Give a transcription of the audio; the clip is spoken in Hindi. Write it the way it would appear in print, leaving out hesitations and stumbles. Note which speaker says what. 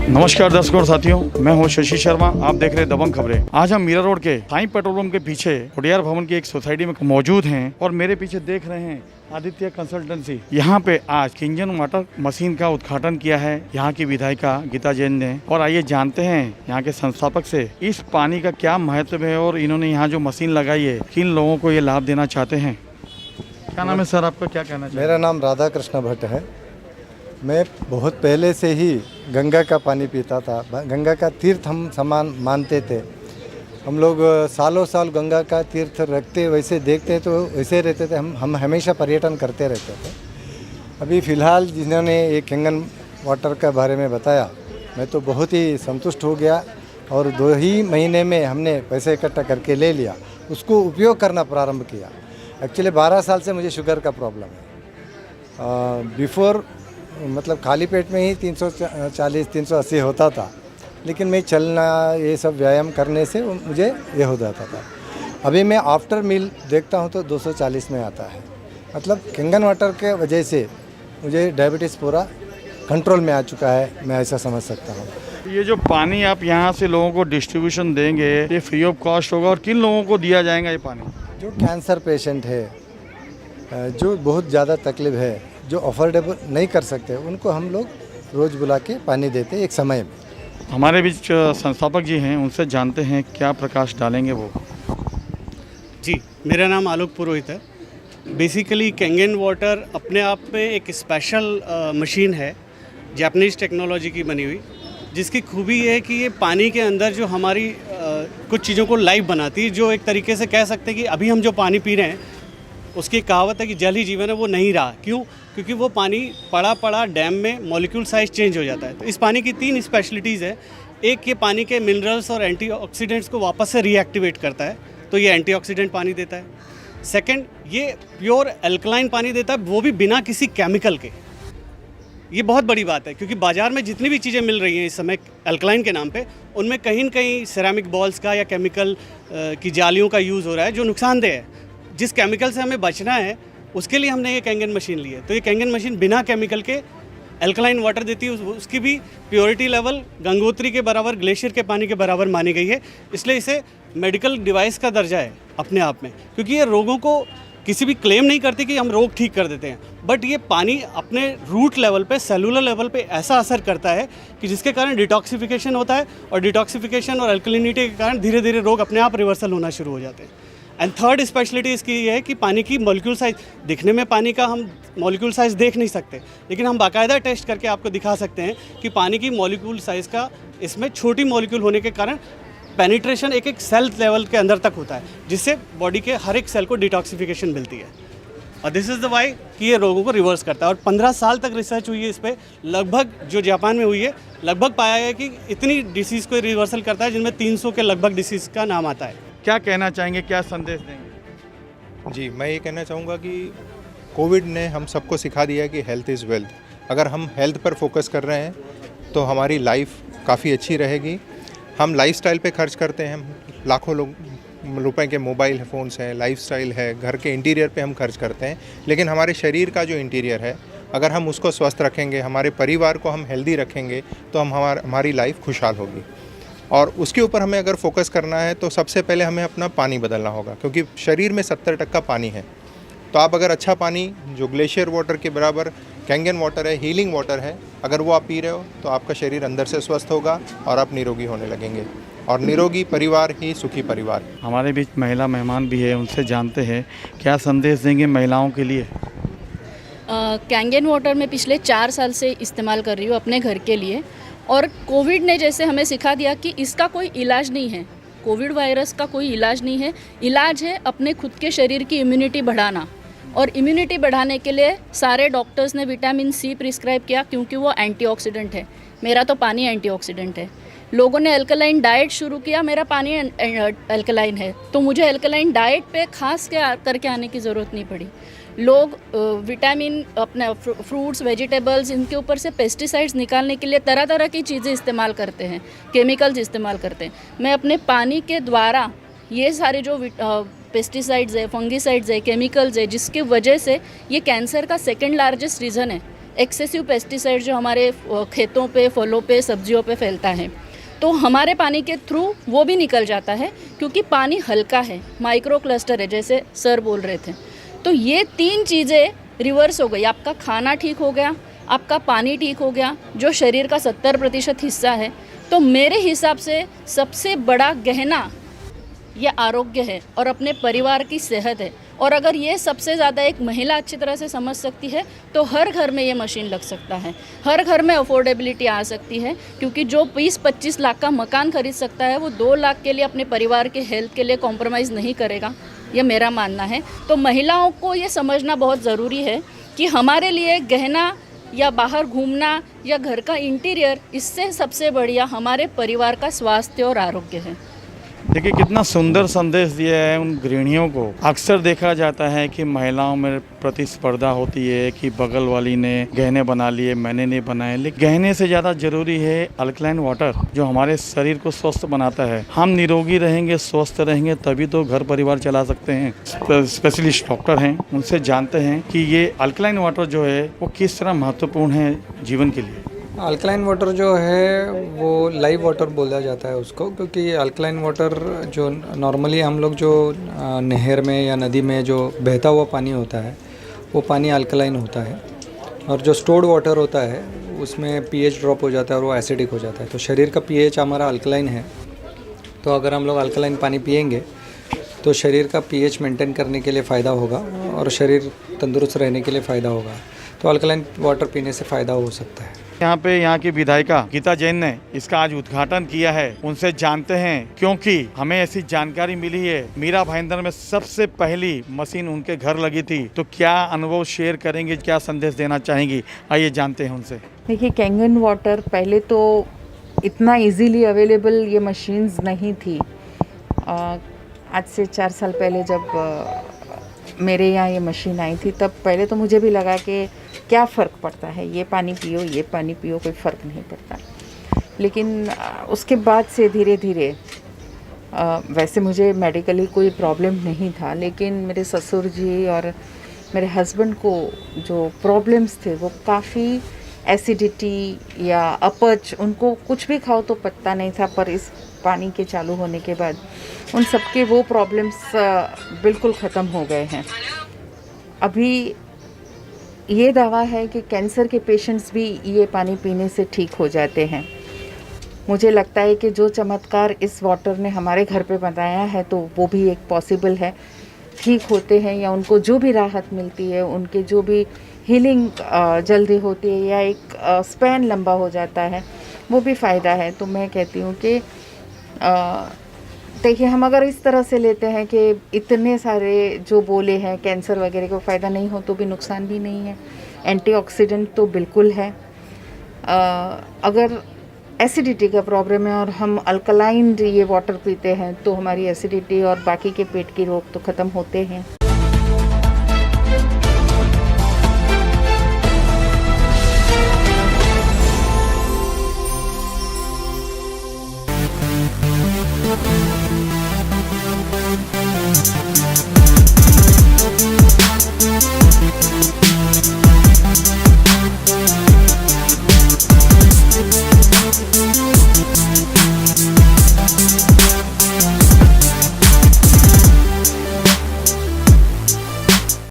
Speaker 1: नमस्कार दर्शकों और साथियों, मैं हूं शशि शर्मा। आप देख रहे हैं दबंग खबरें। आज हम मीरा रोड के साईं पेट्रोल पंप के पीछे खुडियार भवन की एक सोसाइटी में मौजूद हैं और मेरे पीछे देख रहे हैं आदित्य कंसल्टेंसी। यहाँ पे आज किंजन वाटर मशीन का उद्घाटन किया है यहाँ की विधायिका गीता जैन ने। और आइए जानते हैं यहाँ के संस्थापक से इस पानी का क्या महत्व है और इन्होंने यहाँ जो मशीन लगाई है किन लोगों को ये लाभ देना चाहते हैं। क्या नाम है सर आपका, क्या कहना चाहिए?
Speaker 2: मेरा नाम राधा कृष्ण भट्ट है। मैं बहुत पहले से ही गंगा का पानी पीता था। गंगा का तीर्थ हम समान मानते थे। हम लोग सालों साल गंगा का तीर्थ रखते वैसे देखते तो वैसे रहते थे। हम हमेशा पर्यटन करते रहते थे। अभी फ़िलहाल जिन्होंने ये किंगन वाटर के बारे में बताया, मैं तो बहुत ही संतुष्ट हो गया और 2 ही महीने में हमने पैसे इकट्ठा करके ले लिया, उसको उपयोग करना प्रारंभ किया। एक्चुअली 12 साल से मुझे शुगर का प्रॉब्लम है। बिफोर मतलब खाली पेट में ही 340-380 होता था, लेकिन मैं चलना ये सब व्यायाम करने से मुझे ये हो जाता था। अभी मैं आफ्टर मील देखता हूँ तो 240 में आता है। मतलब किंगन वाटर के वजह से मुझे डायबिटीज़ पूरा कंट्रोल में आ चुका है, मैं ऐसा समझ सकता हूँ।
Speaker 1: ये जो पानी आप यहाँ से लोगों को डिस्ट्रीब्यूशन देंगे ये फ्री ऑफ कॉस्ट होगा और किन लोगों को दिया जाएगा ये पानी?
Speaker 2: जो कैंसर पेशेंट है, जो बहुत ज़्यादा तकलीफ है, जो अफोर्डेबल नहीं कर सकते, उनको हम लोग रोज़ बुला के पानी देते एक समय में।
Speaker 1: हमारे बीच संस्थापक जी हैं, उनसे जानते हैं क्या प्रकाश डालेंगे वो।
Speaker 3: जी, मेरा नाम आलोक पुरोहित है। बेसिकली कैंगन वाटर अपने आप में एक स्पेशल मशीन है, जापानीज़ टेक्नोलॉजी की बनी हुई, जिसकी खूबी ये है कि ये पानी के अंदर जो हमारी कुछ चीज़ों को लाइव बनाती है। जो एक तरीके से कह सकते हैं कि अभी हम जो पानी पी रहे हैं उसकी कहावत है कि जल ही जीवन है, वो नहीं रहा। क्यों? क्योंकि वो पानी पड़ा डैम में मॉलिक्यूल साइज चेंज हो जाता है। तो इस पानी की 3 स्पेशलिटीज़ है। एक, ये पानी के मिनरल्स और एंटीऑक्सीडेंट्स को वापस से रीएक्टिवेट करता है, तो ये एंटीऑक्सीडेंट पानी देता है। सेकंड, ये प्योर एल्कलाइन पानी देता है, वो भी बिना किसी केमिकल के। ये बहुत बड़ी बात है क्योंकि बाज़ार में जितनी भी चीज़ें मिल रही हैं इस समय एल्कलाइन के नाम पे, उनमें कहीं न कहीं सिरेमिक बॉल्स का या केमिकल की जालियों का यूज़ हो रहा है जो नुकसानदेह है। जिस केमिकल से हमें बचना है उसके लिए हमने ये कैंगन मशीन ली है। तो ये कैंगन मशीन बिना केमिकल के एल्कलाइन वाटर देती है। उसकी भी प्योरिटी लेवल गंगोत्री के बराबर, ग्लेशियर के पानी के बराबर मानी गई है। इसलिए इसे मेडिकल डिवाइस का दर्जा है अपने आप में, क्योंकि ये रोगों को किसी भी क्लेम नहीं करती कि हम रोग ठीक कर देते हैं, बट ये पानी अपने रूट लेवल पे, सेलुलर लेवल पे ऐसा असर करता है कि जिसके कारण डिटॉक्सिफिकेशन होता है और डिटॉक्सिफिकेशन और अल्कलिनिटी के कारण धीरे धीरे रोग अपने आप रिवर्सल होना शुरू हो जाते हैं। एंड थर्ड स्पेशलिटी इसकी ये है कि पानी की मॉलिक्यूल साइज, दिखने में पानी का हम मॉलिक्यूल साइज देख नहीं सकते, लेकिन हम बाकायदा टेस्ट करके आपको दिखा सकते हैं कि पानी की मॉलिक्यूल साइज का इसमें छोटी मॉलिक्यूल होने के कारण पेनिट्रेशन एक सेल लेवल के अंदर तक होता है, जिससे बॉडी के हर एक सेल को डिटॉक्सिफिकेशन मिलती है। और दिस इज़ द वाई कि ये रोगों को रिवर्स करता है। और 15 साल तक रिसर्च हुई है इस पर, लगभग जो जापान में हुई है, लगभग पाया गया कि इतनी डिसीज़ को रिवर्सल करता है जिनमें 300 के लगभग डिसीज़ का नाम आता है।
Speaker 1: क्या कहना चाहेंगे, क्या संदेश देंगे?
Speaker 4: जी, मैं ये कहना चाहूँगा कि कोविड ने हम सबको सिखा दिया है कि हेल्थ इज़ वेल्थ। अगर हम हेल्थ पर फोकस कर रहे हैं तो हमारी लाइफ काफ़ी अच्छी रहेगी। हम लाइफस्टाइल पे खर्च करते हैं, लाखों रुपए के मोबाइल फ़ोन्स हैं, लाइफस्टाइल है, घर के इंटीरियर पे हम खर्च करते हैं, लेकिन हमारे शरीर का जो इंटीरियर है, अगर हम उसको स्वस्थ रखेंगे, हमारे परिवार को हम हेल्दी रखेंगे, तो हमारी लाइफ खुशहाल होगी। और उसके ऊपर हमें अगर फोकस करना है तो सबसे पहले हमें अपना पानी बदलना होगा, क्योंकि शरीर में 70% पानी है। तो आप अगर अच्छा पानी जो ग्लेशियर वाटर के बराबर कैंगन वाटर है, हीलिंग वाटर है, अगर वो आप पी रहे हो तो आपका शरीर अंदर से स्वस्थ होगा और आप निरोगी होने लगेंगे। और निरोगी परिवार ही सुखी परिवार।
Speaker 1: हमारे बीच महिला मेहमान भी है, उनसे जानते हैं क्या संदेश देंगे महिलाओं के लिए।
Speaker 5: कैंगन वाटर मैं पिछले 4 साल से इस्तेमाल कर रही हूँ अपने घर के लिए। और कोविड ने जैसे हमें सिखा दिया कि इसका कोई इलाज नहीं है, कोविड वायरस का कोई इलाज नहीं है। इलाज है अपने खुद के शरीर की इम्यूनिटी बढ़ाना। और इम्यूनिटी बढ़ाने के लिए सारे डॉक्टर्स ने विटामिन सी प्रिस्क्राइब किया, क्योंकि वो एंटीऑक्सीडेंट है। मेरा तो पानी एंटीऑक्सीडेंट है। लोगों ने अल्कलाइन डाइट शुरू किया, मेरा पानी अल्कलाइन है, तो मुझे अल्कलाइन डाइट पे खास करके आने की ज़रूरत नहीं पड़ी। लोग विटामिन, अपने फ्रूट्स, वेजिटेबल्स, इनके ऊपर से पेस्टिसाइड्स निकालने के लिए तरह तरह की चीज़ें इस्तेमाल करते हैं, केमिकल्स इस्तेमाल करते हैं। मैं अपने पानी के द्वारा ये सारे जो पेस्टिसाइड्स है, फंगिसाइड्स है, केमिकल्स है, जिसकी वजह से ये कैंसर का सेकंड लार्जेस्ट रीज़न है। एक्सेसिव पेस्टिसाइड जो हमारे खेतों पे, फलों पे, सब्जियों पे फैलता है, तो हमारे पानी के थ्रू वो भी निकल जाता है, क्योंकि पानी हल्का है, माइक्रो क्लस्टर है, जैसे सर बोल रहे थे। तो ये 3 चीज़ें रिवर्स हो गई। आपका खाना ठीक हो गया, आपका पानी ठीक हो गया, जो शरीर का 70% हिस्सा है। तो मेरे हिसाब से सबसे बड़ा गहना ये आरोग्य है और अपने परिवार की सेहत है। और अगर ये सबसे ज़्यादा एक महिला अच्छी तरह से समझ सकती है तो हर घर में ये मशीन लग सकता है, हर घर में अफोर्डेबिलिटी आ सकती है। क्योंकि जो 20-25 लाख का मकान खरीद सकता है, वो 2 लाख के लिए अपने परिवार के हेल्थ के लिए कॉम्प्रोमाइज़ नहीं करेगा, ये मेरा मानना है। तो महिलाओं को ये समझना बहुत ज़रूरी है कि हमारे लिए गहना या बाहर घूमना या घर का इंटीरियर, इससे सबसे बढ़िया हमारे परिवार का स्वास्थ्य और आरोग्य है।
Speaker 1: देखिए कितना सुंदर संदेश दिया है उन गृहिणियों को। अक्सर देखा जाता है कि महिलाओं में प्रतिस्पर्धा होती है कि बगल वाली ने गहने बना लिए, मैंने नहीं बनाए। लेकिन गहने से ज़्यादा जरूरी है अल्कलाइन वाटर, जो हमारे शरीर को स्वस्थ बनाता है। हम निरोगी रहेंगे, स्वस्थ रहेंगे, तभी तो घर परिवार चला सकते हैं। स्पेशलिस्ट डॉक्टर हैं, उनसे जानते हैं कि ये अल्कलाइन वाटर जो है वो किस तरह महत्वपूर्ण है जीवन के लिए।
Speaker 6: अल्कलाइन वाटर जो है वो लाइव वाटर बोला जाता है उसको, क्योंकि अल्कलाइन वाटर जो नॉर्मली हम लोग जो नहर में या नदी में जो बहता हुआ पानी होता है वो पानी अल्कलाइन होता है, और जो स्टोर्ड वाटर होता है उसमें पीएच ड्रॉप हो जाता है और वो एसिडिक हो जाता है। तो शरीर का पीएच हमारा अल्कलाइन है, तो अगर हम लोग अल्कलाइन पानी पिएंगे तो शरीर का पीएच मेंटेन करने के लिए फ़ायदा होगा और शरीर तंदुरुस्त रहने के लिए फ़ायदा होगा। तो अल्कलाइन वाटर पीने से फ़ायदा हो सकता है।
Speaker 1: यहाँ की विधायिका गीता जैन ने इसका आज उद्घाटन किया है। उनसे जानते हैं, क्योंकि हमें ऐसी जानकारी मिली है मीरा भाईंदर में सबसे पहली मशीन उनके घर लगी थी। तो क्या अनुभव शेयर करेंगे, क्या संदेश देना चाहेंगी, आइए जानते हैं उनसे।
Speaker 7: देखिए, कैंगन वाटर पहले तो इतना इजीली अवेलेबल ये मशीन्स नहीं थी। आज से 4 साल पहले जब मेरे यहाँ ये मशीन आई थी, तब पहले तो मुझे भी लगा कि क्या फ़र्क पड़ता है, ये पानी पियो, कोई फ़र्क नहीं पड़ता। लेकिन उसके बाद से धीरे धीरे, वैसे मुझे मेडिकली कोई प्रॉब्लम नहीं था, लेकिन मेरे ससुर जी और मेरे हस्बैंड को जो प्रॉब्लम्स थे वो काफ़ी एसिडिटी या अपच, उनको कुछ भी खाओ तो पता नहीं था। पर इस पानी के चालू होने के बाद उन सबके वो प्रॉब्लम्स बिल्कुल ख़त्म हो गए हैं। अभी ये दावा है कि कैंसर के पेशेंट्स भी ये पानी पीने से ठीक हो जाते हैं। मुझे लगता है कि जो चमत्कार इस वाटर ने हमारे घर पे बनाया है, तो वो भी एक पॉसिबल है, ठीक होते हैं, या उनको जो भी राहत मिलती है, उनके जो भी हीलिंग जल्दी होती है या एक स्पैन लंबा हो जाता है, वो भी फ़ायदा है। तो मैं कहती हूँ कि देखिए, हम अगर इस तरह से लेते हैं कि इतने सारे जो बोले हैं कैंसर वगैरह को फ़ायदा नहीं हो, तो भी नुकसान भी नहीं है। एंटीऑक्सीडेंट तो बिल्कुल है। अगर एसिडिटी का प्रॉब्लम है और हम अल्कलाइन ये वाटर पीते हैं, तो हमारी एसिडिटी और बाकी के पेट की रोग तो ख़त्म होते हैं।